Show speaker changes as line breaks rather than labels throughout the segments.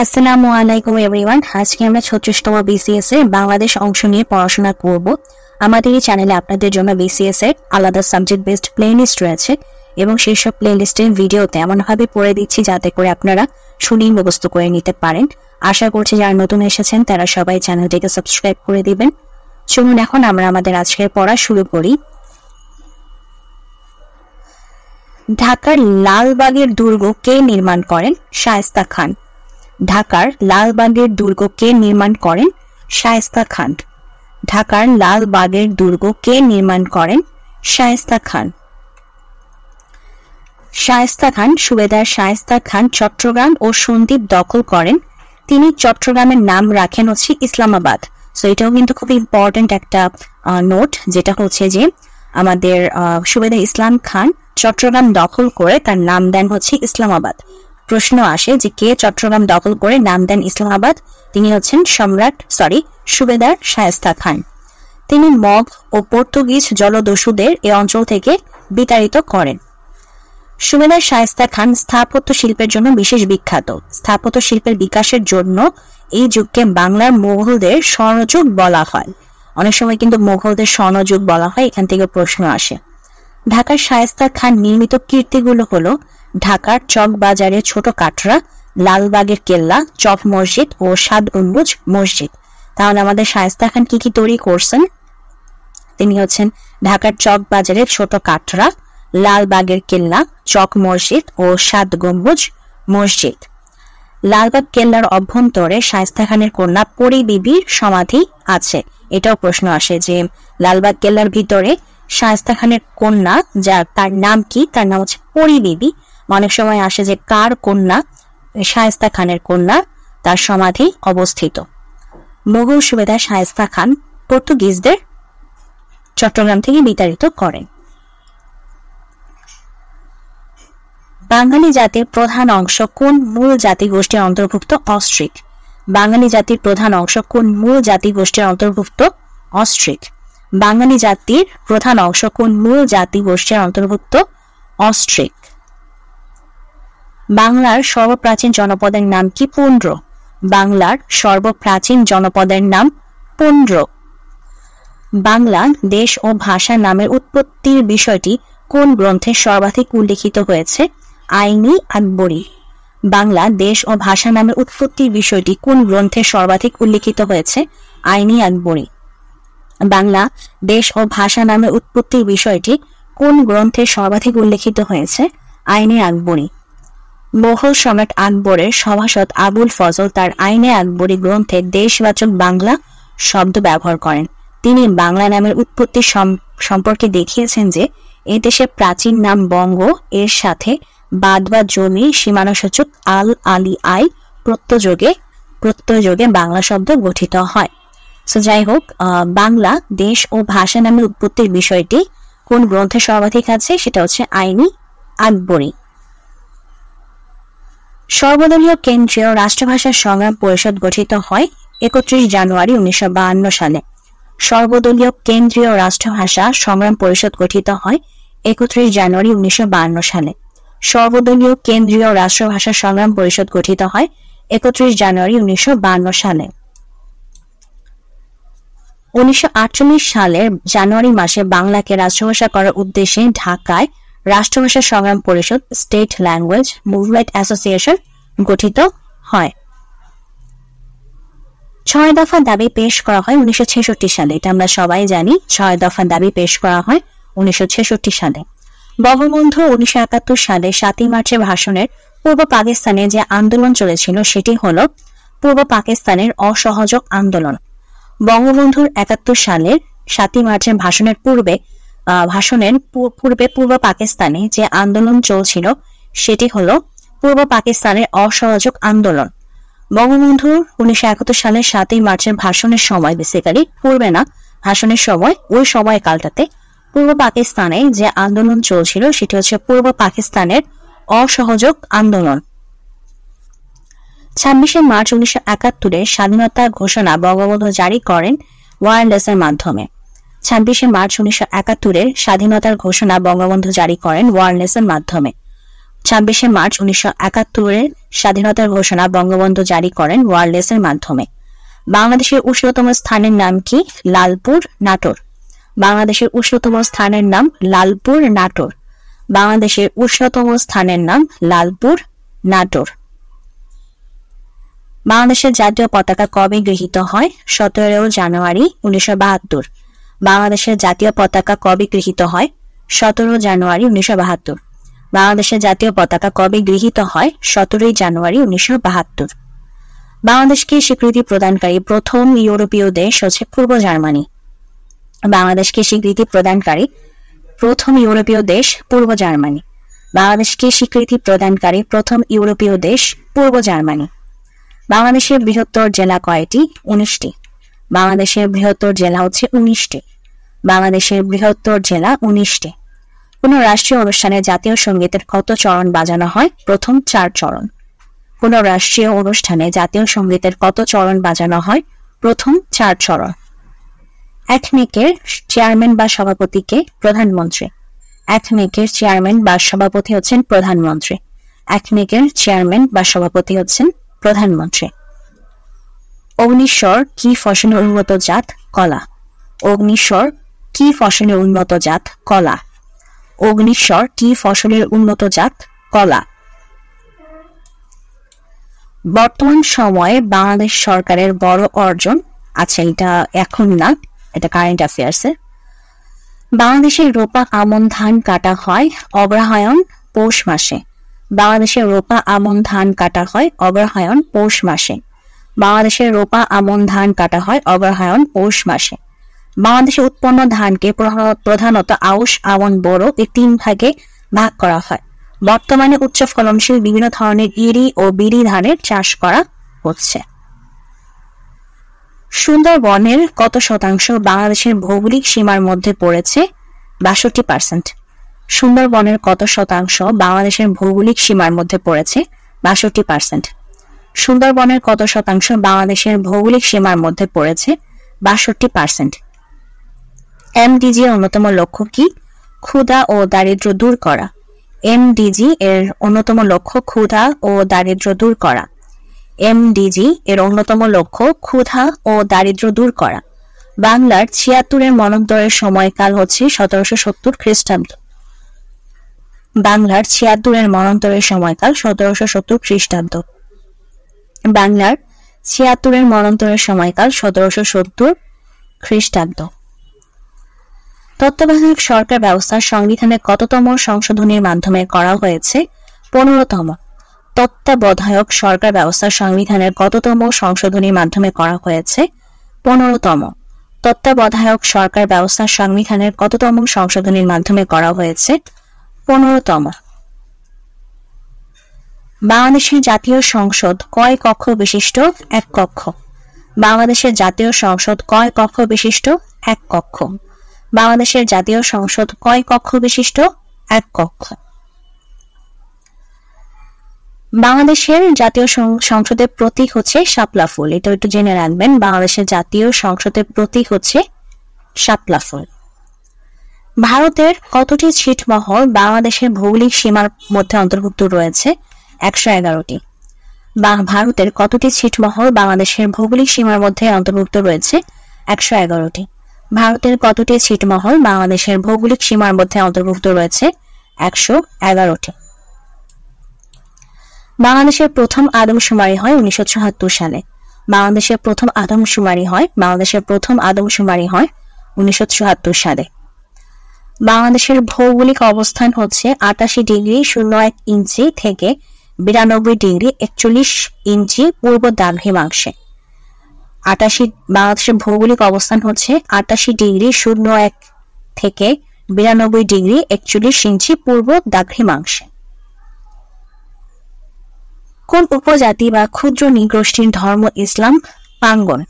আসসালামু আলাইকুম এভরিওয়ান। আজকে আমরা 36তম বিসিএস এর বাংলাদেশ অংশ নিয়ে পড়াশোনা করব। আমাদের এই চ্যানেলে আপনাদের জন্য বিসিএস এর আলাদা সাবজেক্ট বেসড প্লেলিস্ট রয়েছে এবং সেই সব প্লেলিস্টের ভিডিওতে এমনভাবে পড়ে দিচ্ছি যাতে করে আপনারা শুনেই মুখস্থ করে নিতে পারেন। আশা করছি যারা নতুন এসেছেন তারা সবাই চ্যানেলটিকে সাবস্ক্রাইব করে দিবেন। চলুন এখন আমরা আমাদের আজকের পড়া শুরু করি। ঢাকার লালবাগের দুর্গ কে নির্মাণ করেন? শায়েস্তা খান। ঢাকার লালবাগের দুর্গ কে নির্মাণ করেন? শায়েস্তা খান। ঢাকার লালবাগের দুর্গ কে নির্মাণ করেন? শায়েস্তা খান। শায়েস্তা খান, সুবেদার শায়েস্তা খান চট্টগ্রাম ও সন্দ্বীপ দখল করেন। তিনি চট্টগ্রামের নাম রাখেন হচ্ছে ইসলামাবাদ। সো এটাও কিন্তু খুব ইম্পর্টেন্ট একটা নোট, যেটা হচ্ছে যে আমাদের সুবেদার ইসলাম খান চট্টগ্রাম দখল করে তার নাম দেন হচ্ছে ইসলামাবাদ। প্রশ্ন আসে যে কে চট্টগ্রাম দখল করে নাম দেন ইসলামাবাদ? তিনি হচ্ছেন সুবেদার শায়েস্তা খান। তিনি মগ ও পর্তুগিজ জলদস্যুদের এ অঞ্চল থেকে বিতাড়িত করেন। সুবেদার শায়েস্তা খান স্থাপত্য শিল্পের জন্য বিশেষ বিখ্যাত। স্থাপত্য শিল্পের বিকাশের জন্য এই যুগকে বাংলার মোগলদের স্বর্ণযুগ বলা হয়। অনেক সময় কিন্তু মোগলদের স্বর্ণযুগ বলা হয়, এখান থেকে প্রশ্ন আসে। ঢাকার শায়েস্তা খান নির্মিত কীর্তিগুলো হলো ঢাকার চক বাজারের ছোট কাটরা, লালবাগের কেল্লা, চক মসজিদ ও 7 গম্বুজ মসজিদ। তাহলে আমাদের শায়েস্তা খান কি কি তৈরি করছেন? তিনি হচ্ছেন ঢাকার চক বাজারের ছোট কাটরা, লালবাগের কেল্লা, চক মসজিদ ও 7 গম্বুজ মসজিদ। লালবাগ কেল্লার অভ্যন্তরে শায়েস্তা খানের কন্যা পরী বিবির সমাধি আছে। এটাও প্রশ্ন আসে যে লালবাগ কেল্লার ভিতরে শায়েস্তা খানের কন্যা, তার নাম কি? তার নাম হচ্ছে পরী বিবি। অনেক সময় আসে যে কার কন্যা? শায়েস্তা খানের কন্যা, তার সমাধি অবস্থিত। মোগল সুবেদার শায়েস্তা খান পর্তুগিজদের চট্টগ্রাম থেকে বিতাড়িত করেন। বাঙালি জাতির প্রধান অংশ কোন মূল জাতিগোষ্ঠীর অন্তর্ভুক্ত? অস্ট্রিক। বাঙালি জাতির প্রধান অংশ কোন মূল জাতিগোষ্ঠীর অন্তর্ভুক্ত? অস্ট্রিক। বাঙালি জাতির প্রধান অংশ কোন মূল জাতিগোষ্ঠীর অন্তর্ভুক্ত? অস্ট্রিক। বাংলার সর্বপ্রাচীন জনপদের নাম কি? পুন্ড্র। বাংলার সর্বপ্রাচীন জনপদের নাম পুন্ড্র। বাংলা দেশ ও ভাষা নামের উৎপত্তির বিষয়টি কোন গ্রন্থে সর্বাধিক উল্লেখিত হয়েছে? আইনি আকবরী। বাংলা দেশ ও ভাষা নামের উৎপত্তির বিষয়টি কোন গ্রন্থে সর্বাধিক উল্লেখিত হয়েছে? আইনি আকবরী। বাংলা দেশ ও ভাষা নামের উৎপত্তির বিষয়টি কোন গ্রন্থে সর্বাধিক উল্লেখিত হয়েছে? আইনে আকবরী। মোগল সম্রাট আকবরের সভাসদ আবুল ফজল তার আইনে আকবরী গ্রন্থে দেশবাচক বাংলা শব্দ ব্যবহার করেন। তিনি বাংলা নামের উৎপত্তি সম্পর্কে দেখিয়েছেন যে এ দেশের প্রাচীন নাম বঙ্গ, এর সাথে বাদ বা জমি সীমানাসূচক আল, আলী, আই প্রত্যয়যোগে বাংলা শব্দ গঠিত হয়। সো যাই হোক, বাংলা দেশ ও ভাষা নামের উৎপত্তির বিষয়টি কোন গ্রন্থে সর্বাধিক আছে? সেটা হচ্ছে আইনি আকবরী। সর্বদলীয় কেন্দ্রীয় রাষ্ট্রভাষা সংগ্রাম পরিষদ গঠিত হয় 31 জানুয়ারি 1952 সালে। সর্বদলীয় কেন্দ্রীয় রাষ্ট্রভাষা সংগ্রাম পরিষদ গঠিত হয় 31 জানুয়ারি 1952 সালে। সর্বদলীয় কেন্দ্রীয় রাষ্ট্রভাষা সংগ্রাম পরিষদ গঠিত হয় 31 জানুয়ারি 1952 সালে। 1948 সালের জানুয়ারি মাসে বাংলাকে রাষ্ট্রভাষা করার উদ্দেশ্যে ঢাকায় রাষ্ট্রভাষা সংগ্রাম পরিষদ স্টেট ল্যাঙ্গুয়েজ মুভমেন্ট অ্যাসোসিয়েশন গঠিত হয়। 6 দফা দাবি পেশ করা হয় 1966 সালে। এটা আমরা সবাই জানি, 6 দফা দাবি পেশ করা হয় 1966 সালে। বঙ্গবন্ধু 1971 সালে 7 মার্চের ভাষণের পূর্ব পাকিস্তানে যে আন্দোলন চলেছিল সেটি হল পূর্ব পাকিস্তানের অসহযোগ আন্দোলন। বঙ্গবন্ধুর 71 সালের 7 মার্চের ভাষণের পূর্বে পূর্ব পাকিস্তানে যে আন্দোলন চলছিল সেটি হলো পূর্ব পাকিস্তানের অসহযোগ আন্দোলন। বঙ্গবন্ধুর 1971 সালের 7 মার্চের ভাষণের সময়, বেসিক্যালি পূর্বে না, ভাষণের সময়, ওই সময়কালটাতে পূর্ব পাকিস্তানে যে আন্দোলন চলছিল সেটি হচ্ছে পূর্ব পাকিস্তানের অসহযোগ আন্দোলন। 26 মার্চ 1971 স্বাধীনতার ঘোষণা বঙ্গবন্ধু জারি করেন ওয়্যারলেসের মাধ্যমে। 26 মার্চ 1971 স্বাধীনতার ঘোষণা বঙ্গবন্ধু জারি করেন ওয়্যারলেসের মাধ্যমে। 26শে মার্চ 1971 স্বাধীনতার ঘোষণা বঙ্গবন্ধু জারি করেন ওয়্যারলেসের মাধ্যমে। বাংলাদেশের উষ্ণতম স্থানের নাম কি? লালপুর, নাটোর। বাংলাদেশের উষ্ণতম স্থানের নাম লালপুর, নাটোর। বাংলাদেশের উষ্ণতম স্থানের নাম লালপুর, নাটোর। বাংলাদেশের জাতীয় পতাকা কবে গৃহীত হয়? 17 জানুয়ারি 1972। বাংলাদেশের জাতীয় পতাকা কবে গৃহীত হয়? 17 জানুয়ারি 1972। বাংলাদেশের জাতীয় পতাকা কবে গৃহীত হয়? 17 জানুয়ারি 1972। বাংলাদেশকে স্বীকৃতি প্রদানকারী প্রথম ইউরোপীয় দেশ হচ্ছে পূর্ব জার্মানি। বাংলাদেশকে স্বীকৃতি প্রদানকারী প্রথম ইউরোপীয় দেশ পূর্ব জার্মানি। বাংলাদেশকে স্বীকৃতি প্রদানকারী প্রথম ইউরোপীয় দেশ পূর্ব জার্মানি। বাংলাদেশের বৃহত্তর জেলা কয়টি? 19টি। বাংলাদেশের বৃহত্তর জেলা হচ্ছে 19টি। বাংলাদেশের বৃহত্তর জেলা 19টি। কোন রাষ্ট্রীয় অনুষ্ঠানে জাতীয় সঙ্গীতের কত চরণ বাজানো হয়? প্রথম 4 চরণ। কোন রাষ্ট্রীয় অনুষ্ঠানে জাতীয় সঙ্গীতের কত চরণ বাজানো হয়? প্রথম 4 চরণ। একনেকের চেয়ারম্যান বা সভাপতিকে? প্রধানমন্ত্রী। একনেকের চেয়ারম্যান বা সভাপতি হচ্ছেন প্রধানমন্ত্রী। একনেকের চেয়ারম্যান বা সভাপতি হচ্ছেন প্রধানমন্ত্রী। অগ্নিস্বর কি ফসলের উন্নত জাত? কলা। অগ্নিস্বর কি ফসলের উন্নত জাত? কলা। অগ্নিস্বর কি ফসলের উন্নত জাত? কলা। বর্তমান সময়ে বাংলাদেশ সরকারের বড় অর্জন আছে, এটা এখন না, এটা কারেন্ট অ্যাফেয়ার্সে। বাংলাদেশের রোপা আমন ধান কাটা হয় অগ্রহায়ণ পৌষ মাসে। বাংলাদেশের রোপা আমন ধান কাটা হয় অগ্রহায়ণ পৌষ মাসে। বাংলাদেশের রোপা আমন ধান কাটা হয় অগ্রহায়ণ পৌষ মাসে। বাংলাদেশে উৎপন্ন ধানকে প্রধানত আউশ, আমন, বোরো এই 3 ভাগে ভাগ করা হয়। বর্তমানে উচ্চ ফলনশীল বিভিন্ন ধরনের ইরি ও বিরি ধানের চাষ করা হচ্ছে। সুন্দরবনের কত শতাংশ বাংলাদেশের ভৌগোলিক সীমার মধ্যে পড়েছে? 62%। সুন্দরবনের কত শতাংশ বাংলাদেশের ভৌগোলিক সীমার মধ্যে পড়েছে? 62%। সুন্দরবনের কত শতাংশ বাংলাদেশের ভৌগোলিক সীমার মধ্যে পড়েছে? 62%। এমডিজি এর অন্যতম লক্ষ্য কি? ক্ষুধা ও দারিদ্র্য দূর করা। এমডিজি এর অন্যতম লক্ষ্য ক্ষুধা ও দারিদ্র্য দূর করা। এমডিজি এর অন্যতম লক্ষ্য ক্ষুধা ও দারিদ্র্য দূর করা। বাংলার 76-এর মন্বন্তরের সময়কাল হচ্ছে 1770 খ্রিস্টাব্দ। বাংলার 76-এর মন্বন্তরের সময়কাল 1770 খ্রিস্টাব্দ। বাংলার 76-এর মন্বন্তরের সময়কাল 1770 খ্রিস্টাব্দ। তত্ত্বাবধায়ক সরকার ব্যবস্থা সংবিধানের কততম সংশোধনীর মাধ্যমে করা হয়েছে? 15তম। তত্ত্বাবধায়ক সরকার ব্যবস্থা সংবিধানের কততম সংশোধনীর মাধ্যমে করা হয়েছে? 15তম। তত্ত্বাবধায়ক সরকার ব্যবস্থা সংবিধানের কততম সংশোধনীর মাধ্যমে করা হয়েছে? 15তম। বাংলাদেশের জাতীয় সংসদ কয় কক্ষ বিশিষ্ট? 1 কক্ষ। বাংলাদেশের জাতীয় সংসদ কয় কক্ষ বিশিষ্ট? 1 কক্ষ। বাংলাদেশের জাতীয় সংসদ কয় কক্ষ বিশিষ্ট? 1 কক্ষ। বাংলাদেশের জাতীয় সংসদের প্রতীক হচ্ছে শাপলা ফুল, এটা একটু জেনে রাখবেন। বাংলাদেশের জাতীয় সংসদের প্রতীক হচ্ছে শাপলা ফুল। ভারতের কতটি ছিটমহল বাংলাদেশের ভৌগোলিক সীমার মধ্যে অন্তর্ভুক্ত রয়েছে? 111টি। ভারতের কতটি ছিটমহল বাংলাদেশের ভৌগোলিক সীমার মধ্যে অন্তর্ভুক্ত রয়েছে? 111টি। ভারতের কতটি ছিটমহল বাংলাদেশের ভৌগোলিক সীমার মধ্যে অন্তর্ভুক্ত রয়েছে? 111টি। বাংলাদেশের প্রথম আদমশুমারি হয় 1974 সালে। বাংলাদেশের প্রথম আদমশুমারি হয় 1974 সালে। বাংলাদেশের ভৌগোলিক অবস্থান হচ্ছে 88°01' থেকে 92°41' পূর্ব দ্রাঘিমাংশে। বাংলাদেশের ভৌগোলিক অবস্থান হচ্ছে 88°01' থেকে 92°41' পূর্ব দ্রাঘিমাংশে। কোন উপজাতি বা ক্ষুদ্র নৃগোষ্ঠীর ধর্ম ইসলাম? পাঙ্গল।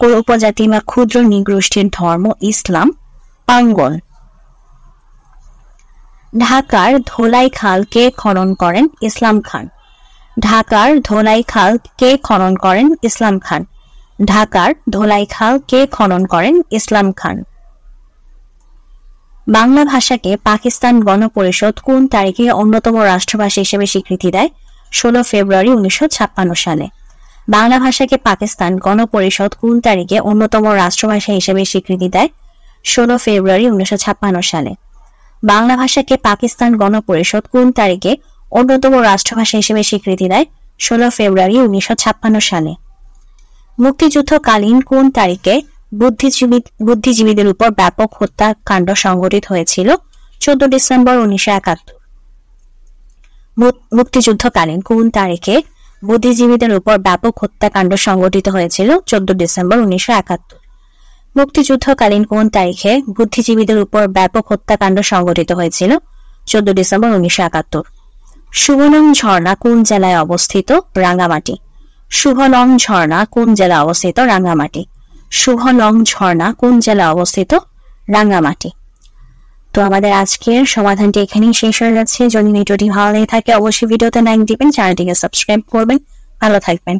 কোন উপজাতি বা ক্ষুদ্র নৃগোষ্ঠীর ধর্ম ইসলাম? পাঙ্গল। ঢাকার ধোলাই খাল কে খনন করেন? ইসলাম খান। ঢাকার ধোলাই খাল কে খনন করেন? ইসলাম খান। ঢাকার ধোলাই খাল কে খনন করেন? ইসলাম খান। বাংলা ভাষাকে পাকিস্তান গণপরিষদ কোন তারিখে অন্যতম রাষ্ট্রভাষা হিসেবে স্বীকৃতি দেয়? 16 ফেব্রুয়ারি 1956 সালে। বাংলা ভাষাকে পাকিস্তান গণপরিষদ কোন তারিখে অন্যতম রাষ্ট্রভাষা হিসেবে স্বীকৃতি দেয়? 16 ফেব্রুয়ারি 1956 সালে। বাংলা ভাষাকে পাকিস্তান গণপরিষদ কোন তারিখে অন্যতম রাষ্ট্রভাষা হিসেবে স্বীকৃতি দেয়? 16 ফেব্রুয়ারি 1956 সালে। মুক্তিযুদ্ধকালীন কোন তারিখে বুদ্ধিজীবীদের উপর ব্যাপক হত্যাকাণ্ড সংঘটিত হয়েছিল? 14 ডিসেম্বর 1971। মুক্তিযুদ্ধকালীন কোন তারিখে বুদ্ধিজীবীদের উপর ব্যাপক হত্যাকাণ্ড সংঘটিত হয়েছিল? 14 ডিসেম্বর 1971। মুক্তিযুদ্ধকালীন কোন তারিখে বুদ্ধিজীবীদের উপর ব্যাপক হত্যাকাণ্ড সংঘটিত হয়েছিল? 14 ডিসেম্বর 1971। শুভনং ঝর্ণা কোন জেলায় অবস্থিত? রাঙ্গামাটি। শুভনং ঝর্ণা কোন জেলায় অবস্থিত? রাঙ্গামাটি। শুভনং ঝর্ণা কোন জেলায় অবস্থিত? রাঙ্গামাটি। তো আমাদের আজকের সমাধানটি এখানেই শেষ হয়ে যাচ্ছে। যদি ভিডিওটি ভালো লেগে থাকে অবশ্যই ভিডিওতে লাইক দিবেন, চ্যানেলটিকে সাবস্ক্রাইব করবেন। ভালো থাকবেন।